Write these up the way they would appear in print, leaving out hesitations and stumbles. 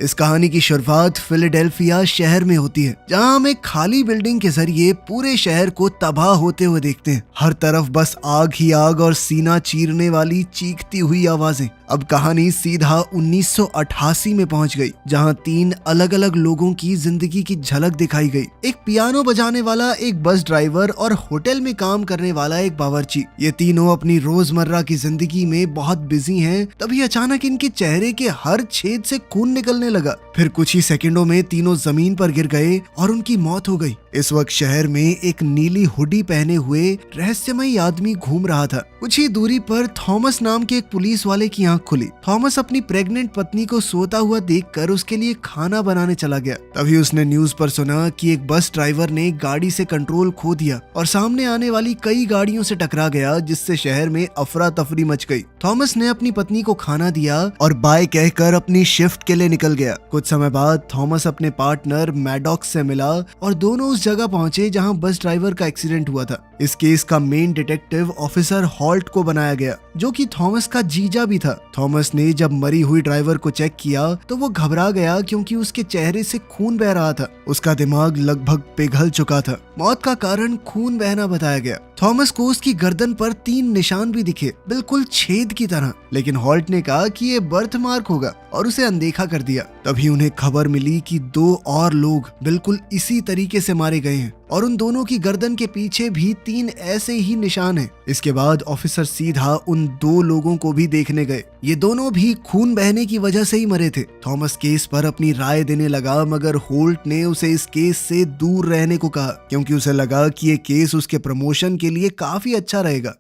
इस कहानी की शुरुआत फिलाडेल्फिया शहर में होती है, जहां हम एक खाली बिल्डिंग के जरिए पूरे शहर को तबाह होते हुए देखते हैं। हर तरफ बस आग ही आग और सीना चीरने वाली चीखती हुई आवाजें। अब कहानी सीधा 1988 में पहुंच गई, जहां 3 अलग अलग लोगों की जिंदगी की झलक दिखाई गई। एक पियानो बजाने वाला, एक बस ड्राइवर और होटल में काम करने वाला एक बावर्ची। ये तीनों अपनी रोजमर्रा की जिंदगी में बहुत बिजी हैं। तभी अचानक इनके चेहरे के हर छेद से खून निकलने लगा। फिर कुछ ही सेकंडों में तीनों जमीन पर गिर गए और उनकी मौत हो गई। इस वक्त शहर में एक नीली हुडी पहने हुए रहस्यमयी आदमी घूम रहा था। कुछ ही दूरी पर थॉमस नाम के एक पुलिस वाले की आंख खुली। थॉमस अपनी प्रेग्नेंट पत्नी को सोता हुआ देखकर उसके लिए खाना बनाने चला गया। तभी उसने न्यूज पर सुना कि एक बस ड्राइवर ने गाड़ी से कंट्रोल खो दिया और सामने आने वाली कई गाड़ियों से टकरा गया, जिससे शहर में अफरा तफरी मच गई। थॉमस ने अपनी पत्नी को खाना दिया और बाय कहकर अपनी शिफ्ट के लिए निकल गया। कुछ समय बाद थॉमस अपने पार्टनर मैडॉक्स से मिला और दोनों उस जगह पहुंचे जहां बस ड्राइवर का एक्सीडेंट हुआ था। इस केस का मेन डिटेक्टिव ऑफिसर हॉल्ट को बनाया गया, जो कि थॉमस का जीजा भी था। थॉमस ने जब मरी हुई ड्राइवर को चेक किया तो वो घबरा गया, क्योंकि उसके चेहरे से खून बह रहा था। उसका दिमाग लगभग पिघल चुका था। मौत का कारण खून बहना बताया गया। थॉमस को उसकी गर्दन पर 3 निशान भी दिखे, बिल्कुल छेद की तरह, लेकिन हॉल्ट ने कहा कि ये बर्थ मार्क होगा और उसे अनदेखा कर दिया। तभी उन्हें खबर मिली कि 2 और लोग बिल्कुल इसी तरीके से मारे गए हैं और उन दोनों की गर्दन के पीछे भी 3 ऐसे ही निशान हैं। इसके बाद ऑफिसर सीधा उन 2 लोगों को भी देखने गए। ये दोनों भी खून बहने की वजह से ही मरे थे। थॉमस केस पर अपनी राय देने लगा, मगर होल्ट ने उसे इस केस से दूर रहने को कहा, क्योंकि उसे लगा कि ये केस उसके प्रमोशन के लिए काफी अच्छा रहेगा।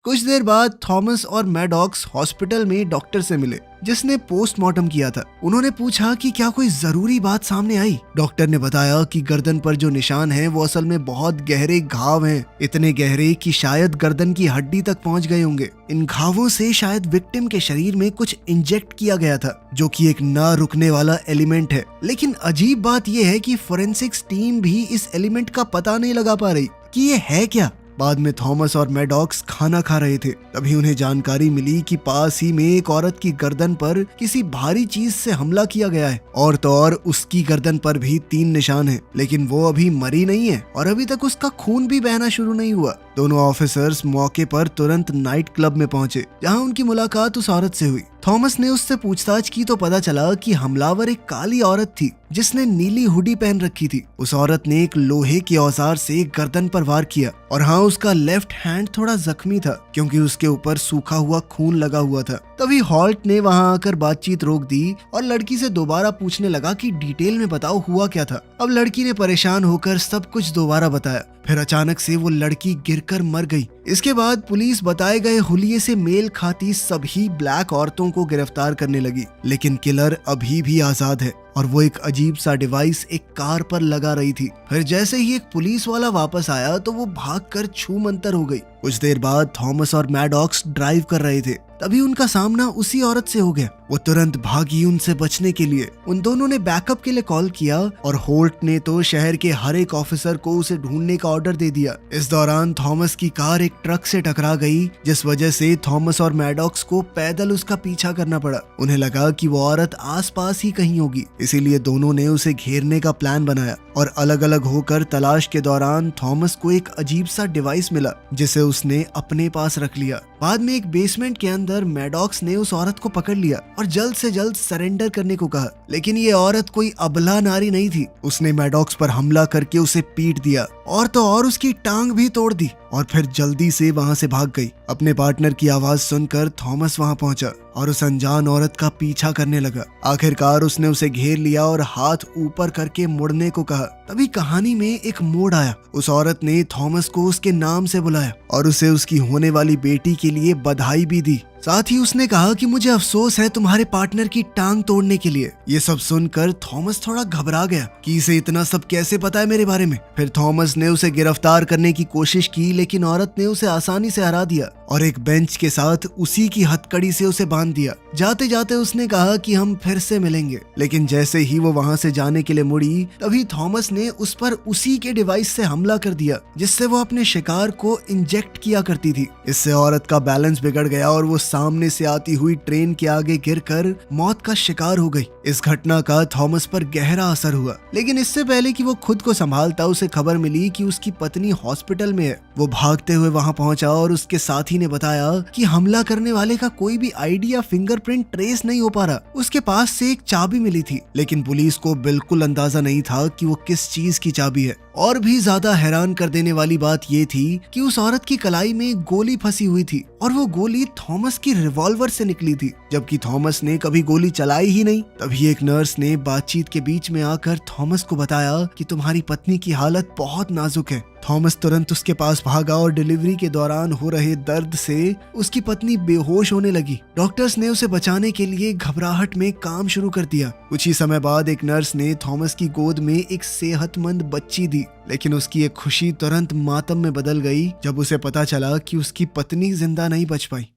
कुछ देर बाद थॉमस और मैडॉक्स हॉस्पिटल में डॉक्टर से मिले, जिसने पोस्टमार्टम किया था। उन्होंने पूछा कि क्या कोई जरूरी बात सामने आई। डॉक्टर ने बताया कि गर्दन पर जो निशान हैं वो असल में बहुत गहरे घाव हैं, इतने गहरे कि शायद गर्दन की हड्डी तक पहुंच गए होंगे। इन घावों से शायद विक्टिम के शरीर में कुछ इंजेक्ट किया गया था, जो कि एक ना रुकने वाला एलिमेंट है। लेकिन अजीब बात यह है कि फोरेंसिक्स टीम भी इस एलिमेंट का पता नहीं लगा पा रही कि ये है क्या। बाद में थॉमस और मैडॉक्स खाना खा रहे थे, तभी उन्हें जानकारी मिली कि पास ही में एक औरत की गर्दन पर किसी भारी चीज से हमला किया गया है। और तो और उसकी गर्दन पर भी 3 निशान हैं, लेकिन वो अभी मरी नहीं है और अभी तक उसका खून भी बहना शुरू नहीं हुआ। दोनों ऑफिसर्स मौके पर तुरंत नाइट क्लब में पहुंचे, जहां उनकी मुलाकात उस औरत से हुई। थॉमस ने उससे पूछताछ की तो पता चला कि हमलावर एक काली औरत थी, जिसने नीली हुडी पहन रखी थी। उस औरत ने एक लोहे के औजार से गर्दन पर वार किया और हाँ, उसका लेफ्ट हैंड थोड़ा जख्मी था, क्योंकि उसके ऊपर सूखा हुआ खून लगा हुआ था। तभी हॉल्ट ने वहां आकर बातचीत रोक दी और लड़की से दोबारा पूछने लगा कि डिटेल में बताओ हुआ क्या था। अब लड़की ने परेशान होकर सब कुछ दोबारा बताया। फिर अचानक से वो लड़की गिरकर मर गई। इसके बाद पुलिस बताए गए हुलिये से मेल खाती सभी ब्लैक औरतों को गिरफ्तार करने लगी, लेकिन किलर अभी भी आजाद है और वो एक अजीब सा डिवाइस एक कार पर लगा रही थी। फिर जैसे ही एक पुलिस वाला वापस आया तो वो भागकर छूमंतर हो गई। कुछ देर बाद थॉमस और मैडॉक्स ड्राइव कर रहे थे, तभी उनका सामना उसी औरत से हो गया। वो तुरंत भागी उनसे बचने के लिए। उन दोनों ने बैकअप के लिए कॉल किया और होल्ट ने तो शहर के हर एक ऑफिसर को उसे ढूंढने का ऑर्डर दे दिया। इस दौरान थॉमस की कार एक ट्रक से टकरा गई, जिस वजह से थॉमस और मैडॉक्स को पैदल उसका पीछा करना पड़ा। उन्हें लगा कि वो औरत आसपास ही कहीं होगी, इसीलिए दोनों ने उसे घेरने का प्लान बनाया और अलग अलग होकर तलाश के दौरान थॉमस को एक अजीब सा डिवाइस मिला, जिसे उसने अपने पास रख लिया। बाद में एक बेसमेंट के अंदर मैडॉक्स ने उस औरत को पकड़ लिया और जल्द से जल्द सरेंडर करने को कहा, लेकिन ये औरत कोई अबला नारी नहीं थी। उसने मैडॉक्स पर हमला करके उसे पीट दिया और तो और उसकी टांग भी तोड़ दी और फिर जल्दी से वहां से भाग गई। अपने पार्टनर की आवाज सुनकर थॉमस वहां पहुंचा और उस अनजान औरत का पीछा करने लगा। आखिरकार उसने उसे घेर लिया और हाथ ऊपर करके मुड़ने को कहा। तभी कहानी में एक मोड़ आया। उस औरत ने थॉमस को उसके नाम से बुलाया और उसे उसकी होने वाली बेटी के लिए बधाई भी दी। साथ ही उसने कहा कि मुझे अफसोस है तुम्हारे पार्टनर की टांग तोड़ने के लिए। ये सब सुनकर थॉमस थोड़ा घबरा गया कि इसे इतना सब कैसे पता है मेरे बारे में। फिर थॉमस ने उसे गिरफ्तार करने की कोशिश की, लेकिन औरत ने उसे आसानी से हरा दिया और एक बेंच के साथ उसी की हथकड़ी से उसे बांध दिया। जाते जाते उसने कहा कि हम फिर से मिलेंगे, लेकिन जैसे ही वो वहां से जाने के लिए मुड़ी तभी थॉमस ने उस पर उसी के डिवाइस से हमला कर दिया जिससे वो अपने शिकार को इंजेक्ट किया करती थी। इससे औरत का बैलेंस बिगड़ गया और वो सामने से आती हुई ट्रेन के आगे गिरकर मौत का शिकार हो गई। इस घटना का थॉमस पर गहरा असर हुआ, लेकिन इससे पहले कि वो खुद को संभालता उसे खबर मिली कि उसकी पत्नी हॉस्पिटल में है। वो भागते हुए वहां पहुंचा और उसके साथी ने बताया कि हमला करने वाले का कोई भी आईडी या फिंगरप्रिंट ट्रेस नहीं हो पा रहा। उसके पास से एक चाबी मिली थी, लेकिन पुलिस को बिल्कुल अंदाजा नहीं था कि वो किस चीज की चाबी है। और भी ज्यादा हैरान कर देने वाली बात ये थी कि उस औरत की कलाई में गोली फंसी हुई थी और वो गोली थॉमस की रिवॉल्वर से निकली थी, जबकि थॉमस ने कभी गोली चलाई ही नहीं। तभी एक नर्स ने बातचीत के बीच में आकर थॉमस को बताया कि तुम्हारी पत्नी की हालत बहुत नाजुक है। थॉमस तुरंत उसके पास भागा और डिलीवरी के दौरान हो रहे दर्द से उसकी पत्नी बेहोश होने लगी। डॉक्टर्स ने उसे बचाने के लिए घबराहट में काम शुरू कर दिया। कुछ ही समय बाद एक नर्स ने थॉमस की गोद में एक सेहतमंद बच्ची दी, लेकिन उसकी एक खुशी तुरंत मातम में बदल गई जब उसे पता चला कि उसकी पत्नी जिंदा नहीं बच पाई।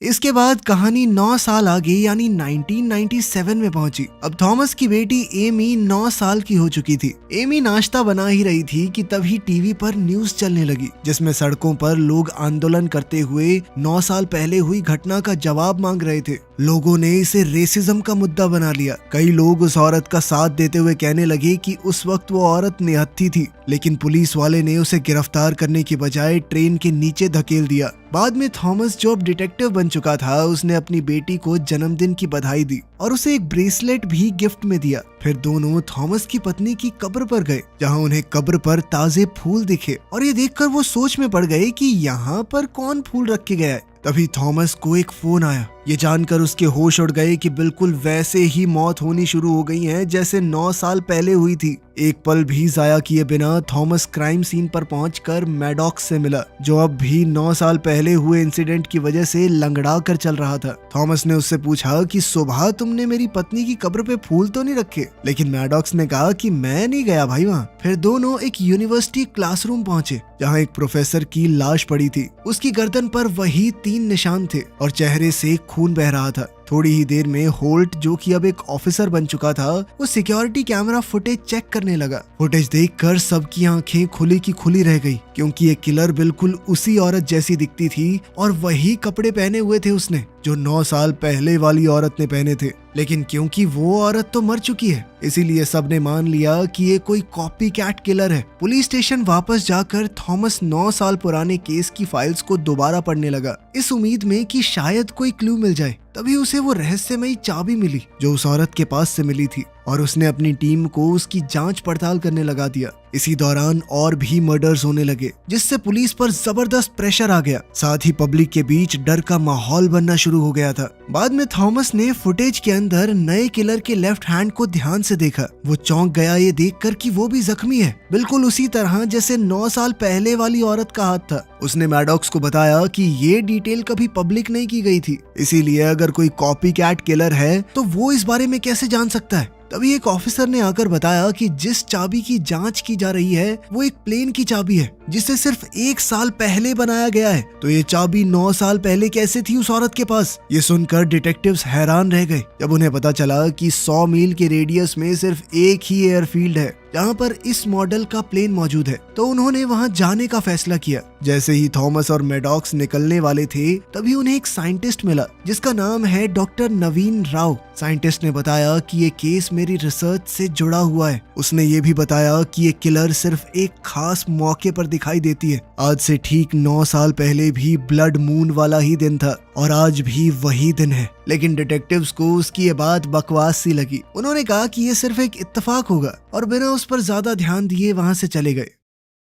इसके बाद कहानी 9 साल आगे यानी 1997 में पहुंची। अब थॉमस की बेटी एमी 9 साल की हो चुकी थी। एमी नाश्ता बना ही रही थी कि तभी टीवी पर न्यूज चलने लगी, जिसमें सड़कों पर लोग आंदोलन करते हुए 9 साल पहले हुई घटना का जवाब मांग रहे थे। लोगों ने इसे रेसिज्म का मुद्दा बना लिया। कई लोग उस औरत का साथ देते हुए कहने लगे कि उस वक्त वो औरत निहत्थी थी, लेकिन पुलिस वाले ने उसे गिरफ्तार करने की बजाय ट्रेन के नीचे धकेल दिया। बाद में थॉमस, जो अब डिटेक्टिव बन चुका था, उसने अपनी बेटी को जन्मदिन की बधाई दी और उसे एक ब्रेसलेट भी गिफ्ट में दिया। फिर दोनों थॉमस की पत्नी की कब्र पर गए, जहां उन्हें कब्र पर ताजे फूल दिखे और ये देखकर वो सोच में पड़ गए कि यहाँ पर कौन फूल रख के गया है। तभी थॉमस को एक फोन आया। ये जानकर उसके होश उड़ गए कि बिल्कुल वैसे ही मौत होनी शुरू हो गई है जैसे 9 साल पहले हुई थी। एक पल भी जाया किए बिना थॉमस क्राइम सीन पर पहुंचकर मैडॉक्स से मिला, जो अब भी 9 साल पहले हुए इंसिडेंट की वजह से लंगड़ा कर चल रहा था। थॉमस ने उससे पूछा कि सुबह तुमने मेरी पत्नी की कब्र पे फूल तो नहीं रखे, लेकिन मैडॉक्स ने कहा कि मैं नहीं गया भाई वहाँ। फिर दोनों एक यूनिवर्सिटी क्लासरूम पहुंचे, जहाँ एक प्रोफेसर की लाश पड़ी थी। उसकी गर्दन पर वही 3 निशान थे और चेहरे से खून बह रहा था। थोड़ी ही देर में होल्ट, जो कि अब एक ऑफिसर बन चुका था, वो सिक्योरिटी कैमरा फुटेज चेक करने लगा। फुटेज देखकर सबकी आंखें खुली की खुली रह गई, क्योंकि ये किलर बिल्कुल उसी औरत जैसी दिखती थी और वही कपड़े पहने हुए थे उसने, जो 9 साल पहले वाली औरत ने पहने थे। लेकिन क्योंकि वो औरत तो मर चुकी है, इसीलिए सबने मान लिया कि ये कोई कॉपी कैट किलर है। पुलिस स्टेशन वापस जाकर थॉमस 9 साल पुराने केस की फाइल्स को दोबारा पढ़ने लगा, इस उम्मीद में कि शायद कोई क्लू मिल जाए। तभी उसे वो रहस्यमयी चाबी मिली जो उस औरत के पास से मिली थी, और उसने अपनी टीम को उसकी जांच पड़ताल करने लगा दिया। इसी दौरान और भी मर्डर्स होने लगे, जिससे पुलिस पर जबरदस्त प्रेशर आ गया। साथ ही पब्लिक के बीच डर का माहौल बनना शुरू हो गया था। बाद में थॉमस ने फुटेज के अंदर नए किलर के लेफ्ट हैंड को ध्यान से देखा। वो चौंक गया ये देखकर कि वो भी जख्मी है, बिल्कुल उसी तरह जैसे 9 साल पहले वाली औरत का हाथ था। उसने मैडॉक्स को बताया कि ये डिटेल कभी पब्लिक नहीं की गई थी, इसीलिए अगर कोई कॉपी कैट किलर है तो वो इस बारे में कैसे जान सकता है। तभी एक ऑफिसर ने आकर बताया कि जिस चाबी की जांच की जा रही है वो एक प्लेन की चाबी है, जिसे सिर्फ 1 साल पहले बनाया गया है। तो ये चाबी 9 साल पहले कैसे थी उस औरत के पास? ये सुनकर डिटेक्टिव्स हैरान रह गए जब उन्हें पता चला कि 100 मील के रेडियस में सिर्फ एक ही एयरफील्ड है जहाँ पर इस मॉडल का प्लेन मौजूद है। तो उन्होंने वहाँ जाने का फैसला किया। जैसे ही थॉमस और मैडॉक्स निकलने वाले थे, तभी उन्हें एक साइंटिस्ट मिला जिसका नाम है डॉक्टर नवीन राव। साइंटिस्ट ने बताया कि ये केस मेरी रिसर्च से जुड़ा हुआ है। उसने ये भी बताया कि ये किलर सिर्फ एक खास मौके पर दिखाई देती है। आज से ठीक 9 साल पहले भी ब्लड मून वाला ही दिन था और आज भी वही दिन है। लेकिन डिटेक्टिव्स को उसकी ये बात बकवास सी लगी। उन्होंने कहा कि ये सिर्फ एक इत्तेफाक होगा और बिना उस पर ज्यादा ध्यान दिए वहां से चले गए।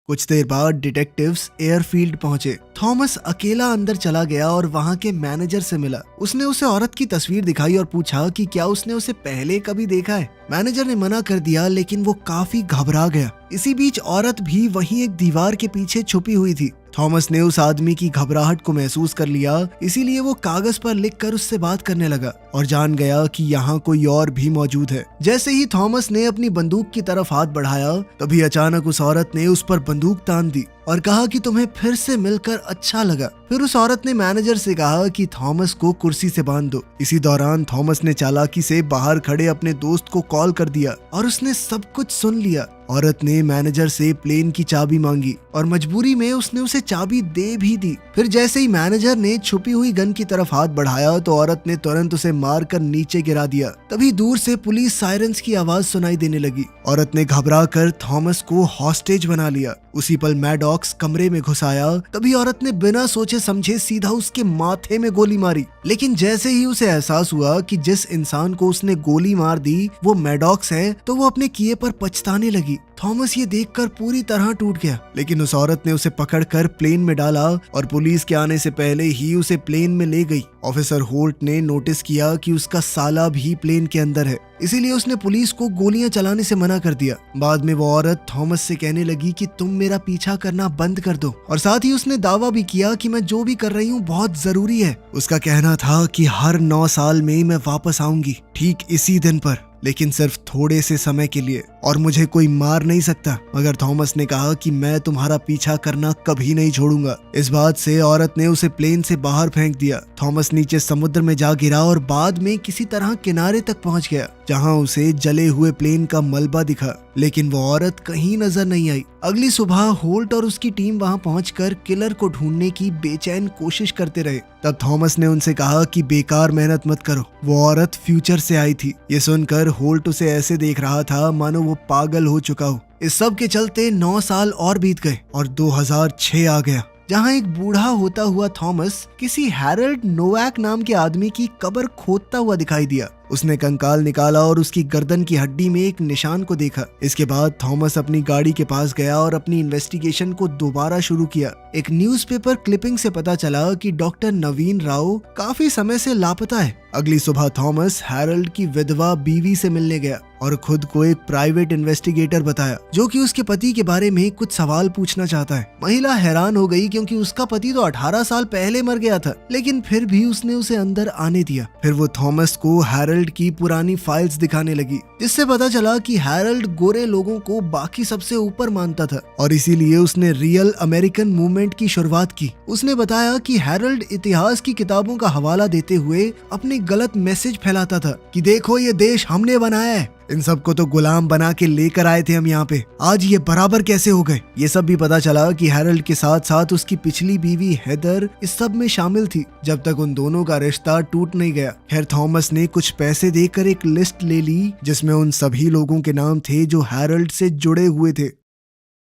कुछ देर बाद डिटेक्टिव्स एयरफील्ड पहुंचे। थॉमस अकेला अंदर चला गया और वहां के मैनेजर से मिला। उसने उसे औरत की तस्वीर दिखाई और पूछा कि क्या उसने उसे पहले कभी देखा है। मैनेजर ने मना कर दिया, लेकिन वो काफी घबरा गया। इसी बीच औरत भी वहीं एक दीवार के पीछे छुपी हुई थी। थॉमस ने उस आदमी की घबराहट को महसूस कर लिया, इसीलिए वो कागज पर लिखकर उससे बात करने लगा और जान गया कि यहाँ कोई और भी मौजूद है। जैसे ही थॉमस ने अपनी बंदूक की तरफ हाथ बढ़ाया, तभी अचानक उस औरत ने उस पर बंदूक तान दी और कहा कि तुम्हें फिर से मिलकर अच्छा लगा। फिर उस औरत ने मैनेजर से कहा कि थॉमस को कुर्सी से बांध दो। इसी दौरान थॉमस ने चालाकी से बाहर खड़े अपने दोस्त को कॉल कर दिया और उसने सब कुछ सुन लिया। औरत ने मैनेजर से प्लेन की चाबी मांगी और मजबूरी में उसने उसे चाबी दे भी दी। फिर जैसे ही मैनेजर ने छुपी हुई गन की तरफ हाथ बढ़ाया तो औरत ने तुरंत उसे मारकर नीचे गिरा दिया। तभी दूर से पुलिस सायरन्स की आवाज सुनाई देने लगी। औरत ने घबरा कर थॉमस को हॉस्टेज बना लिया। उसी पल मैडॉक्स कमरे में घुस आया। तभी औरत ने बिना सोचे समझे सीधा उसके माथे में गोली मारी। लेकिन जैसे ही उसे एहसास हुआ कि जिस इंसान को उसने गोली मार दी वो मैडॉक्स है, तो वो अपने किए पर पछताने लगी। थॉमस ये देखकर पूरी तरह टूट गया, लेकिन उस औरत ने उसे पकड़कर प्लेन में डाला और पुलिस के आने से पहले ही उसे प्लेन में ले गई। ऑफिसर होल्ट ने नोटिस किया कि उसका साला भी प्लेन के अंदर है, इसीलिए उसने पुलिस को गोलियां चलाने से मना कर दिया। बाद में वो औरत थॉमस से कहने लगी कि तुम मेरा पीछा करना बंद कर दो, और साथ ही उसने दावा भी किया कि मैं जो भी कर रही हूँ बहुत जरूरी है। उसका कहना था कि हर 9 साल में मैं वापस आऊंगी, ठीक इसी दिन पर, लेकिन सिर्फ थोड़े से समय के लिए, और मुझे कोई मार नहीं सकता। मगर थॉमस ने कहा कि मैं तुम्हारा पीछा करना कभी नहीं छोड़ूंगा। इस बात से औरत ने उसे प्लेन से बाहर फेंक दिया। थॉमस नीचे समुद्र में जा गिरा और बाद में किसी तरह किनारे तक पहुंच गया, जहां उसे जले हुए प्लेन का मलबा दिखा, लेकिन वो औरत कहीं नजर नहीं आई। अगली सुबह होल्ट और उसकी टीम वहां पहुंचकर किलर को ढूंढने की बेचैन कोशिश करते रहे। तब थॉमस ने उनसे कहा कि बेकार मेहनत मत करो, वो औरत फ्यूचर से आई थी। ये सुनकर होल्ट उसे ऐसे देख रहा था मानो वो पागल हो चुका हो। इस सब के चलते 9 साल और बीत गए और 2006 आ गया, जहां एक बूढ़ा होता हुआ थॉमस किसी हैरल्ड नोवाक नाम के आदमी की कब्र खोदता हुआ दिखाई दिया। उसने कंकाल निकाला और उसकी गर्दन की हड्डी में एक निशान को देखा। इसके बाद थॉमस अपनी गाड़ी के पास गया और अपनी इन्वेस्टिगेशन को दोबारा शुरू किया। एक न्यूज़पेपर क्लिपिंग से पता चला कि डॉक्टर नवीन राव काफी समय से लापता है। अगली सुबह थॉमस हैरल्ड की विधवा बीवी से मिलने गया और खुद को एक प्राइवेट इन्वेस्टिगेटर बताया, जो कि उसके पति के बारे में कुछ सवाल पूछना चाहता है। महिला हैरान हो गई क्योंकि उसका पति तो 18 साल पहले मर गया था, लेकिन फिर भी उसने उसे अंदर आने दिया। फिर वो थॉमस को हैरल्ड की पुरानी फाइल्स दिखाने लगी, जिससे पता चला कि हैरल्ड गोरे लोगों को बाकी सबसे ऊपर मानता था और इसीलिए उसने रियल अमेरिकन मूवमेंट की शुरुआत की। उसने बताया कि हैरल्ड इतिहास की किताबों का हवाला देते हुए अपनी गलत मैसेज फैलाता था कि देखो ये देश हमने बनाया है, इन सबको तो गुलाम बना के लेकर आए थे हम यहाँ पे, आज ये बराबर कैसे हो गए। ये सब भी पता चला कि हैरल्ड के साथ साथ उसकी पिछली बीवी हेदर इस सब में शामिल थी, जब तक उन दोनों का रिश्ता टूट नहीं गया। खैर थॉमस ने कुछ पैसे देकर एक लिस्ट ले ली जिसमें उन सभी लोगों के नाम थे जो हैरल्ड से जुड़े हुए थे।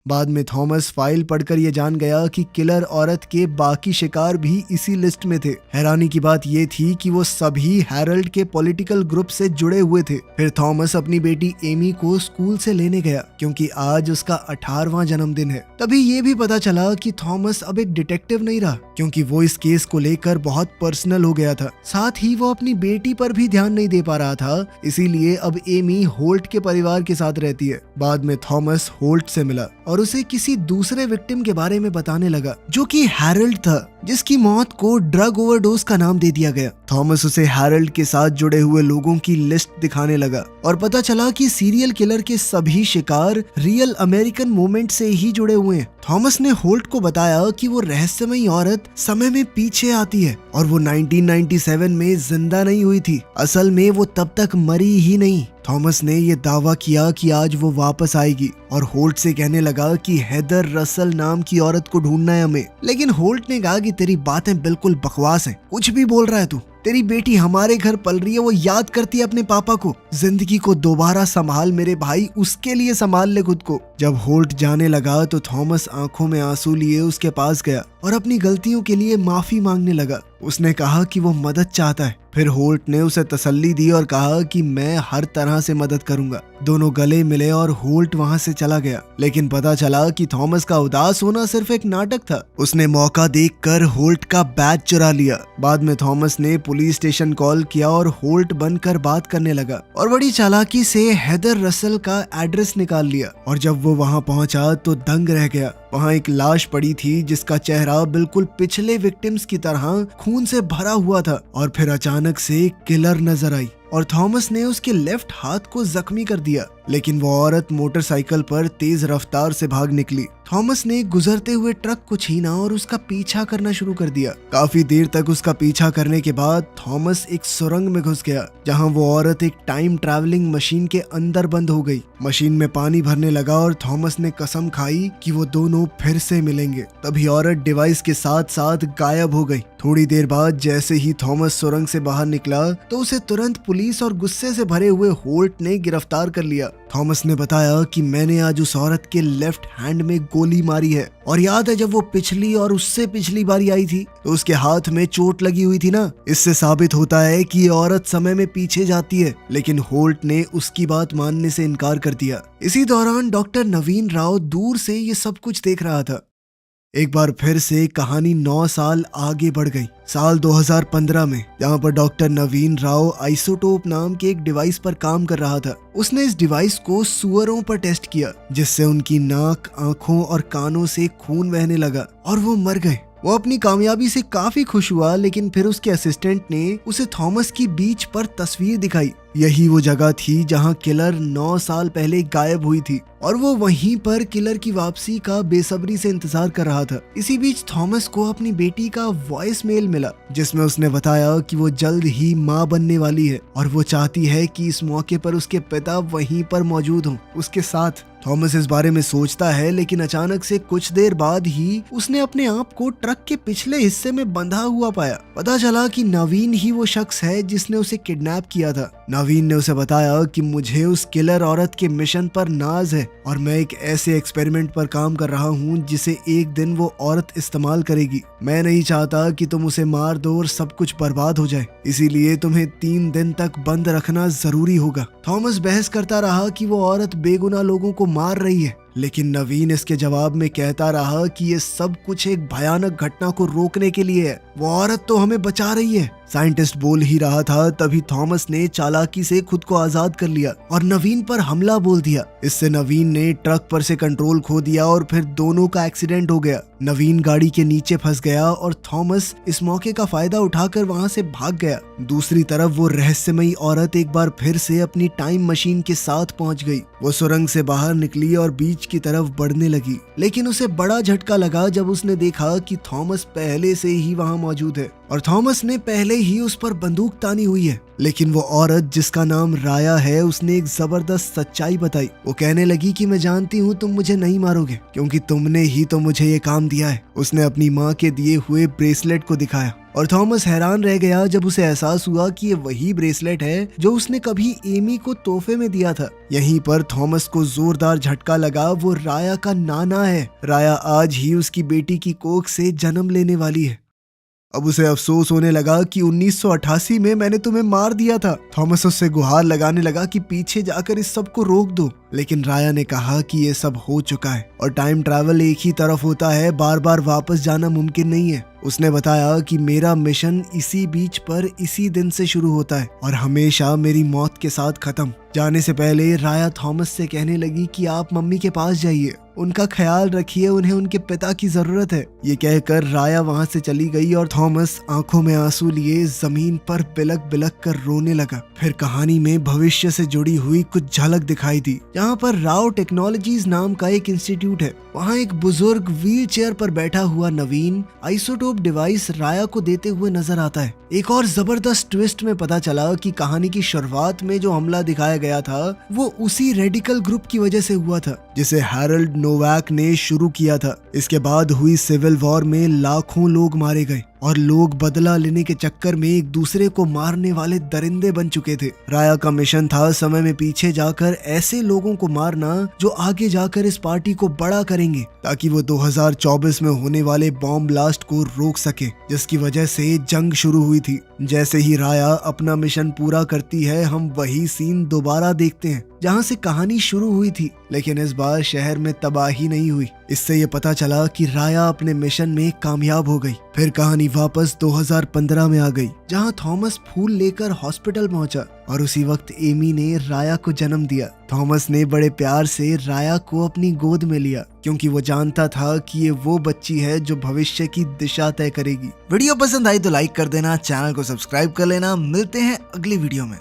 बाद में थॉमस फाइल पढ़कर ये जान गया कि किलर औरत के बाकी शिकार भी इसी लिस्ट में थे। हैरानी की बात ये थी कि वो सभी हैरल्ड के पॉलिटिकल ग्रुप से जुड़े हुए थे। फिर थॉमस अपनी बेटी एमी को स्कूल से लेने गया क्योंकि आज उसका 18वां जन्मदिन है। तभी ये भी पता चला कि थॉमस अब एक डिटेक्टिव नहीं रहा, क्योंकि वो इस केस को लेकर बहुत पर्सनल हो गया था। साथ ही वो अपनी बेटी पर भी ध्यान नहीं दे पा रहा था, इसीलिए अब एमी होल्ट के परिवार के साथ रहती है। बाद में थॉमस होल्ट से मिला और उसे किसी दूसरे विक्टिम के बारे में बताने लगा, जो कि हैरल्ड था, जिसकी मौत को ड्रग ओवरडोज का नाम दे दिया गया। थॉमस उसे हैरल्ड के साथ जुड़े हुए लोगों की लिस्ट दिखाने लगा और पता चला कि सीरियल किलर के सभी शिकार रियल अमेरिकन मूवमेंट से ही जुड़े हुए हैं। थॉमस ने होल्ट को बताया कि वो रहस्यमयी औरत समय में पीछे आती है और वो 1997 में जिंदा नहीं हुई थी, असल में वो तब तक मरी ही नहीं। थॉमस ने ये दावा किया कि आज वो वापस आएगी और होल्ट से कहने लगा कि हेदर रसल नाम की औरत को ढूंढना है हमें। लेकिन होल्ट ने कहा कि तेरी बातें बिल्कुल बकवास हैं, कुछ भी बोल रहा है तू। तेरी बेटी हमारे घर पल रही है, वो याद करती है अपने पापा को। जिंदगी को दोबारा संभाल मेरे भाई, उसके लिए संभाल ले खुद को। जब होल्ट जाने लगा तो थॉमस आंखों में आंसू लिए उसके पास गया और अपनी गलतियों के लिए माफी मांगने लगा। उसने कहा कि वो मदद चाहता है। फिर होल्ट ने उसे तसल्ली दी और कहा कि मैं हर तरह से मदद करूंगा। दोनों गले मिले और होल्ट वहां से चला गया। लेकिन पता चला कि थॉमस का उदास होना सिर्फ एक नाटक था। उसने मौका देखकर होल्ट का बैज चुरा लिया। बाद में थॉमस ने पुलिस स्टेशन कॉल किया और होल्ट बनकर बात करने लगा और बड़ी चालाकी से हेदर रसल का एड्रेस निकाल लिया। और जब वो वहां पहुंचा तो दंग रह गया। वहाँ एक लाश पड़ी थी जिसका चेहरा बिल्कुल पिछले विक्टिम्स की तरह खून से भरा हुआ था। और फिर अचानक से किलर नजर आई और थॉमस ने उसके लेफ्ट हाथ को जख्मी कर दिया, लेकिन वो औरत मोटरसाइकिल पर तेज रफ्तार से भाग निकली। थॉमस ने गुजरते हुए ट्रक को छीना और उसका पीछा करना शुरू कर दिया। काफी देर तक उसका पीछा करने के बाद थॉमस एक सुरंग में घुस गया, जहां वो औरत एक टाइम ट्रैवलिंग मशीन के अंदर बंद हो गई। मशीन में पानी भरने लगा और थॉमस ने कसम खाई कि वो दोनों फिर से मिलेंगे। तभी औरत डिवाइस के साथ साथ गायब हो गई। थोड़ी देर बाद जैसे ही थॉमस सुरंग से बाहर निकला तो उसे तुरंत पुलिस और गुस्से से भरे हुए होल्ट ने गिरफ्तार कर लिया। थॉमस ने बताया कि मैंने आज उस औरत के लेफ्ट हैंड में गोली मारी है, और याद है जब वो पिछली और उससे पिछली बारी आई थी तो उसके हाथ में चोट लगी हुई थी ना। इससे साबित होता है कि ये औरत समय में पीछे जाती है, लेकिन होल्ट ने उसकी बात मानने से इनकार कर दिया। इसी दौरान डॉक्टर नवीन राव दूर से ये सब कुछ देख रहा था। एक बार फिर से कहानी 9 साल आगे बढ़ गई, साल 2015 में, जहाँ पर डॉक्टर नवीन राव आइसोटोप नाम के एक डिवाइस पर काम कर रहा था। उसने इस डिवाइस को सुअरों पर टेस्ट किया, जिससे उनकी नाक, आंखों और कानों से खून बहने लगा और वो मर गए। वो अपनी कामयाबी से काफी खुश हुआ, लेकिन फिर उसके असिस्टेंट ने उसे थॉमस की बीच पर तस्वीर दिखाई। यही वो जगह थी जहां किलर 9 साल पहले गायब हुई थी, और वो वहीं पर किलर की वापसी का बेसब्री से इंतजार कर रहा था। इसी बीच थॉमस को अपनी बेटी का वॉइस मेल मिला, जिसमें उसने बताया कि वो जल्द ही माँ बनने वाली है और वो चाहती है कि इस मौके पर उसके पिता वहीं पर मौजूद हों उसके साथ। थॉमस इस बारे में सोचता है, लेकिन अचानक से कुछ देर बाद ही उसने अपने आप को ट्रक के पिछले हिस्से में बंधा हुआ पाया। पता चला कि नवीन ही वो शख्स है जिसने उसे किडनैप किया था। नवीन ने उसे बताया कि मुझे उस किलर औरत के मिशन पर नाज है और मैं एक ऐसे एक्सपेरिमेंट पर काम कर रहा हूँ जिसे एक दिन वो औरत इस्तेमाल करेगी। मैं नहीं चाहता कि तुम उसे मार दो और सब कुछ बर्बाद हो जाए, इसीलिए तुम्हें 3 दिन तक बंद रखना जरूरी होगा। थॉमस बहस करता रहा कि वो औरत बेगुनाह लोगों को मार रही है, लेकिन नवीन इसके जवाब में कहता रहा कि ये सब कुछ एक भयानक घटना को रोकने के लिए है। वो औरत तो हमें बचा रही है। साइंटिस्ट बोल ही रहा था, तभी थॉमस ने चालाकी से खुद को आजाद कर लिया और नवीन पर हमला बोल दिया। इससे नवीन ने ट्रक पर से कंट्रोल खो दिया और फिर दोनों का एक्सीडेंट हो गया। नवीन गाड़ी के नीचे फंस गया और थॉमस इस मौके का फायदा उठाकर वहां से भाग गया। दूसरी तरफ वो रहस्यमयी औरत एक बार फिर से अपनी टाइम मशीन के साथ पहुंच गई। वो सुरंग से बाहर निकली और बीच की तरफ बढ़ने लगी, लेकिन उसे बड़ा झटका लगा जब उसने देखा कि थॉमस पहले से ही वहां मौजूद है और थॉमस ने पहले ही उस पर बंदूक तानी हुई है। लेकिन वो औरत जिसका नाम राया है, उसने एक जबरदस्त सच्चाई बताई। वो कहने लगी कि मैं जानती हूँ तुम मुझे नहीं मारोगे, क्योंकि तुमने ही तो मुझे ये काम दिया है। उसने अपनी माँ के दिए हुए ब्रेसलेट को दिखाया और थॉमस हैरान रह गया जब उसे एहसास हुआ कि ये वही ब्रेसलेट है जो उसने कभी एमी को तोहफे में दिया था। यहीं पर थॉमस को जोरदार झटका लगा, वो राया का नाना है। राया आज ही उसकी बेटी की कोख से जन्म लेने वाली है। अब उसे अफसोस होने लगा कि 1988 में मैंने तुम्हें मार दिया था। थॉमस उससे गुहार लगाने लगा कि पीछे जाकर इस सब को रोक दो, लेकिन राया ने कहा कि ये सब हो चुका है और टाइम ट्रैवल एक ही तरफ होता है, बार बार वापस जाना मुमकिन नहीं है। उसने बताया कि मेरा मिशन इसी बीच पर इसी दिन से शुरू होता है और हमेशा मेरी मौत के साथ खत्म। जाने से पहले राया थॉमस से कहने लगी कि आप मम्मी के पास जाइए, उनका ख्याल रखिए, उन्हें उनके पिता की जरूरत है। ये कहकर राया वहां से चली गई और थॉमस आंखों में आंसू लिए जमीन पर बिलक बिलक कर रोने लगा। फिर कहानी में भविष्य से जुड़ी हुई कुछ झलक दिखाई दी, जहाँ पर राव टेक्नोलॉजीज नाम का एक इंस्टीट्यूट है। वहाँ एक बुजुर्ग व्हील चेयर पर बैठा हुआ नवीन आइसोटोप डिवाइस राया को देते हुए नजर आता है। एक और जबरदस्त ट्विस्ट में पता चला कि कहानी की शुरुआत में जो हमला दिखाया गया था वो उसी रेडिकल ग्रुप की वजह से हुआ था जिसे हैरोल्ड नोवाक ने शुरू किया था। इसके बाद हुई सिविल वॉर में लाखों लोग मारे गए और लोग बदला लेने के चक्कर में एक दूसरे को मारने वाले दरिंदे बन चुके थे। राया का मिशन था समय में पीछे जाकर ऐसे लोगों को मारना जो आगे जाकर इस पार्टी को बड़ा करेंगे, ताकि वो 2024 में होने वाले बॉम्ब ब्लास्ट को रोक सके, जिसकी वजह से जंग शुरू हुई थी। जैसे ही राया अपना मिशन पूरा करती है, हम वही सीन दोबारा देखते हैं जहाँ से कहानी शुरू हुई थी, लेकिन इस बार शहर में तबाही नहीं हुई। इससे ये पता चला कि राया अपने मिशन में कामयाब हो गई। फिर कहानी वापस 2015 में आ गई, जहाँ थॉमस फूल लेकर हॉस्पिटल पहुंचा और उसी वक्त एमी ने राया को जन्म दिया। थॉमस ने बड़े प्यार से राया को अपनी गोद में लिया क्योंकि वो जानता था कि ये वो बच्ची है जो भविष्य की दिशा तय करेगी। वीडियो पसंद आई तो लाइक कर देना, चैनल को सब्सक्राइब कर लेना। मिलते हैं अगली वीडियो में।